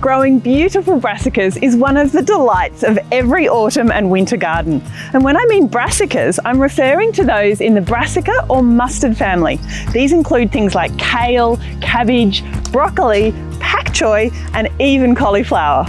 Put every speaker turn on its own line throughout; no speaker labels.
Growing beautiful brassicas is one of the delights of every autumn and winter garden. And when I mean brassicas, I'm referring to those in the Brassica or mustard family. These include things like kale, cabbage, broccoli, pak choi, and even cauliflower.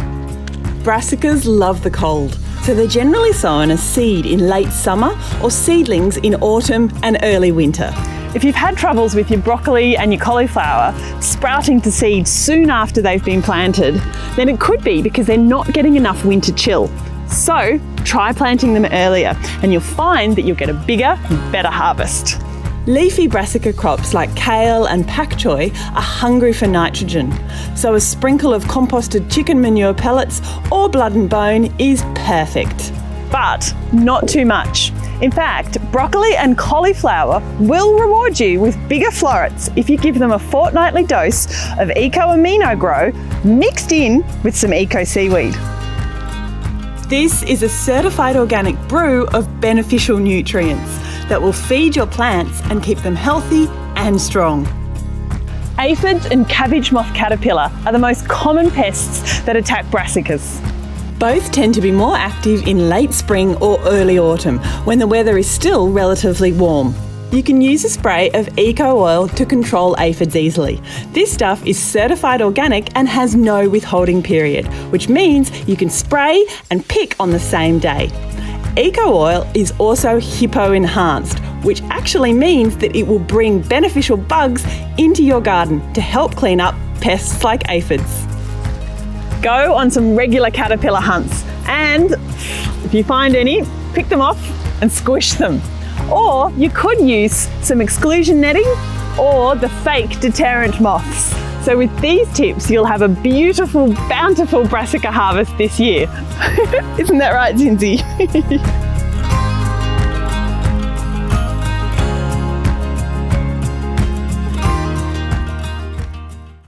Brassicas love the cold, so they're generally sown as seed in late summer or seedlings in autumn and early winter.
If you've had troubles with your broccoli and your cauliflower sprouting to seed soon after they've been planted, then it could be because they're not getting enough winter chill. So try planting them earlier and you'll find that you'll get a bigger and better harvest.
Leafy brassica crops like kale and pak choi are hungry for nitrogen, so a sprinkle of composted chicken manure pellets or blood and bone is perfect.
But not too much. In fact, broccoli and cauliflower will reward you with bigger florets if you give them a fortnightly dose of Eco Amino Grow mixed in with some Eco Seaweed.
This is a certified organic brew of beneficial nutrients that will feed your plants and keep them healthy and strong.
Aphids and cabbage moth caterpillar are the most common pests that attack brassicas.
Both tend to be more active in late spring or early autumn when the weather is still relatively warm. You can use a spray of eco oil to control aphids easily. This stuff is certified organic and has no withholding period, which means you can spray and pick on the same day. Eco oil is also hippo enhanced, which actually means that it will bring beneficial bugs into your garden to help clean up pests like aphids.
Go on some regular caterpillar hunts and if you find any, pick them off and squish them. Or you could use some exclusion netting or the fake deterrent moths. So with these tips, you'll have a beautiful, bountiful brassica harvest this year. Isn't that right, Zinzi?